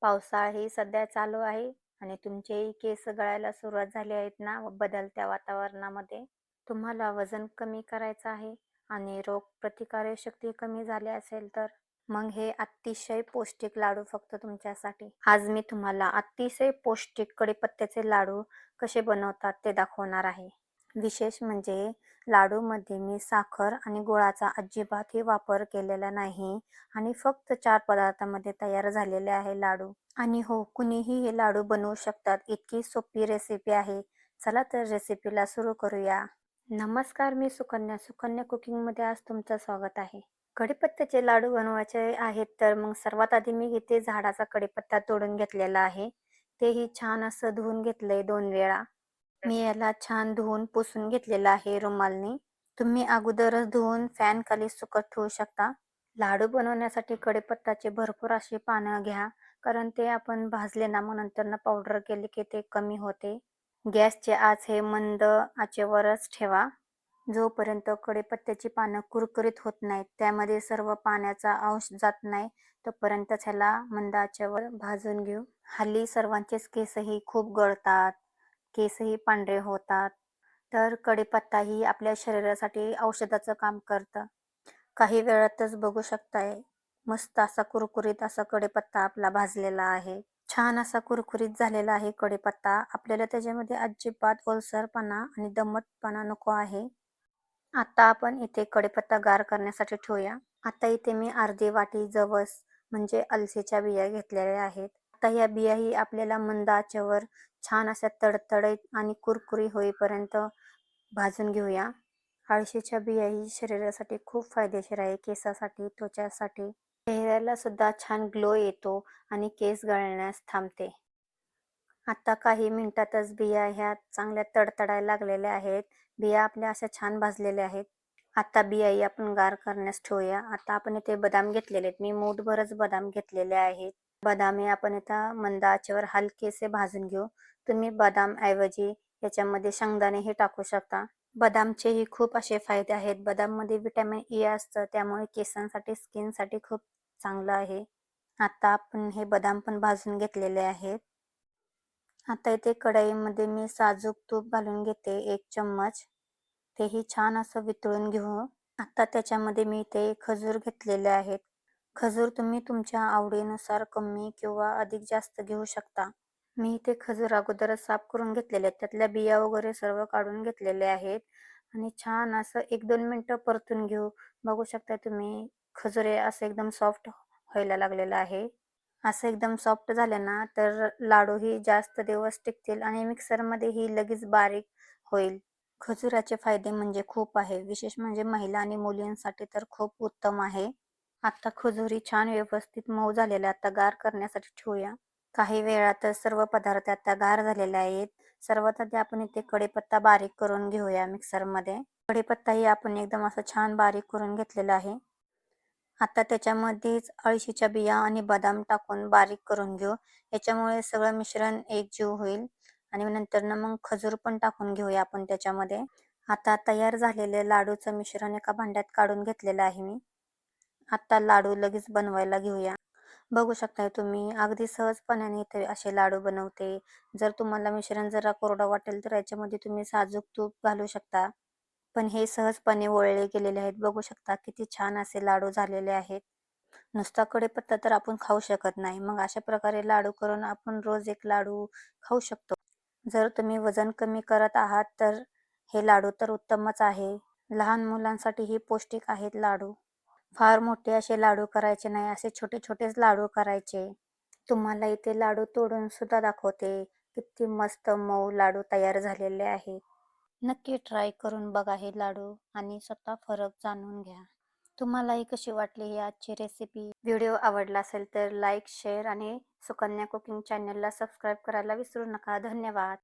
पावसाळाही सध्या चालू आहे आणि तुमचेही केस गळायला सुरुवात झाली आहेत ना बदलत्या वातावरणामध्ये. तुम्हाला वजन कमी करायचं आहे आणि रोग प्रतिकारक शक्ती कमी झाली असेल तर मग हे अतिशय पौष्टिक लाडू फक्त तुमच्यासाठी. आज मी तुम्हाला अतिशय पौष्टिक कढीपत्त्याचे लाडू कसे बनवतात ते दाखवणार आहे. विशेष म्हणजे लाडूमध्ये मी साखर आणि गुळाचा अजिबातही वापर केलेला नाही आणि फक्त 4 पदार्थांमध्ये तयार झालेले आहे लाडू. आणि हो, कुणीही हे लाडू बनवू शकतात. इतकी सोपी रेसिपी आहे. चला तर रेसिपीला सुरू करूया. नमस्कार, मी सुकन्या. सुकन्या कुकिंगमध्ये आज तुमचं स्वागत आहे. कढीपत्त्याचे लाडू बनवायचे आहेत तर मग सर्वात आधी मी इथे झाडाचा कढीपत्ता तोडून घेतलेला आहे. तेही छान असं धुवून घेतलंय 2 वेळा. मी याला छान धुवून पुसून घेतलेलं आहे रुमालने. तुम्ही अगोदरच धुवून फॅन खाली सुकत ठेवू शकता. लाडू बनवण्यासाठी कढीपत्त्याचे भरपूर अशी पानं घ्या, कारण ते आपण भाजले ना मग नंतर पावडर केले की ते कमी होते. गॅसचे आच हे मंद आचेवरच ठेवा. जोपर्यंत कढीपत्त्याची पानं कुरकुरीत होत नाहीत, त्यामध्ये सर्व पाण्याचा अंश जात नाही, तोपर्यंतच ह्याला मंद आचेवर भाजून घेऊ. हल्ली सर्वांचेच केसही खूप गळतात, केसही पांढरे होतात, तर कढीपत्ताही आपल्या शरीरासाठी औषधाचं काम करतं. काही वेळातच बघू शकताय, मस्त असा कुरकुरीत असा कढीपत्ता आपला भाजलेला आहे. छान असा कुरकुरीत झालेला आहे कढीपत्ता. आपल्याला त्याच्यामध्ये अजिबात ओलसरपणा आणि दमटपणा नको आहे. आता आपण इथे कढीपत्ता गार करण्यासाठी ठेवूया. आता इथे मी अर्धी वाटी जवस म्हणजे अलसीच्या बिया घेतलेल्या आहेत. आता या बियाही आपल्याला मंद आचेवर छान अशा तडतडीत आणि कुरकुरी होईपर्यंत भाजून घेऊया. अळशीच्या बियाही शरीरासाठी खूप फायदेशीर आहे, केसासाठी, त्वचासाठी. चेहऱ्याला सुद्धा छान ग्लो येतो आणि केस गळण्यास थांबते. आता काही मिनिटातच बिया ह्या चांगल्या तडतडायला लागलेल्या आहेत. बिया आपल्या अशा छान भाजलेल्या आहेत. आता बियाही आपण गार करण्यास ठेवूया. आता आपण इथे बदाम घेतलेले आहेत. मी मूठभरच बदाम घेतलेले आहेत. बदाम हे आपण इथं मंद आचेवर हलकेसे भाजून घेऊ. तुम्ही बदाम ऐवजी याच्यामध्ये शेंगदाणेही टाकू शकता. बदामचेही खूप असे फायदे आहेत. बदाममध्ये व्हिटॅमिन ई असतं, त्यामुळे केसांसाठी, स्किनसाठी खूप चांगलं आहे. आता आपण हे बदाम पण भाजून घेतलेले आहेत. आता इथे कढईमध्ये मी साजूक तूप घालून घेते 1 चम्मच. तेही छान असं वितळून घेऊ. आता त्याच्यामध्ये मी इथे खजूर घेतलेले आहेत. खजूर तुम्ही तुमच्या आवडीनुसार कमी किंवा अधिक जास्त घेऊ शकता. मी इथे खजूर अगोदरच साफ करून घेतलेले आहेत. त्यातल्या बिया वगैरे सर्व काढून घेतलेले आहेत आणि छान असं 1-2 मिनिटं परतून घेऊ. बघू शकता तुम्ही खजूर हे असं एकदम सॉफ्ट व्हायला लागलेलं आहे. असं एकदम सॉफ्ट झालं ना तर लाडूही जास्त दिवस टिकतील आणि मिक्सरमध्येही लगेच बारीक होईल. खजुराचे फायदे म्हणजे खूप आहे. विशेष म्हणजे महिला आणि मुलींसाठी तर खूप उत्तम आहे. आता खजुरी छान व्यवस्थित मऊ झालेल्या आता गार करण्यासाठी ठेवूया. काही वेळातच सर्व पदार्थ आता गार झालेले आहेत. सर्वात आधी आपण इथे कढीपत्ता बारीक करून घेऊया मिक्सरमध्ये. कढीपत्ताही आपण एकदम असं छान बारीक करून घेतलेला आहे. आता त्याच्यामध्येच अळशीच्या बिया आणि बदाम टाकून बारीक करून घेऊ. याच्यामुळे सगळं मिश्रण एकजीव होईल आणि नंतर मग खजूर पण टाकून घेऊया आपण त्याच्यामध्ये. आता तयार झालेले लाडूचं मिश्रण एका भांड्यात काढून घेतलेलं आहे मी. आता लाडू लगेच बनवायला घेऊया. बघू शकताय तुम्ही अगदी सहजपणाने इथे असे लाडू बनवते. जर तुम्हाला मिश्रण जरा कोरडं वाटेल तर याच्यामध्ये तुम्ही साजूक तूप घालू शकता. पण हे सहजपणे वळले गेलेले आहेत. बघू शकता किती छान असे लाडू झालेले आहेत. नुसता कढीपत्ता तर आपण खाऊ शकत नाही. मग अशा प्रकारे लाडू करून आपण रोज एक लाडू खाऊ शकतो. जर तुम्ही वजन कमी करत आहात तर हे लाडू तर उत्तमच आहे. लहान मुलांसाठीही पौष्टिक आहेत लाडू. फार मोठे असे लाडू करायचे नाही, असे छोटे-छोटेच लाडू करायचे. तुम्हाला इथे लाडू तोडून सुद्धा दाखवते. किती मस्त मऊ लाडू तयार झालेले आहेत. नक्की ट्राय करून बघा हे लाडू आणि स्वतः फरक जाणून घ्या. तुम्हालाही कशी वाटली ही आजची रेसिपी? व्हिडिओ आवडला असेल तर लाईक, शेअर आणि सुकन्या कुकिंग चॅनलला सबस्क्राईब करायला विसरू नका. धन्यवाद.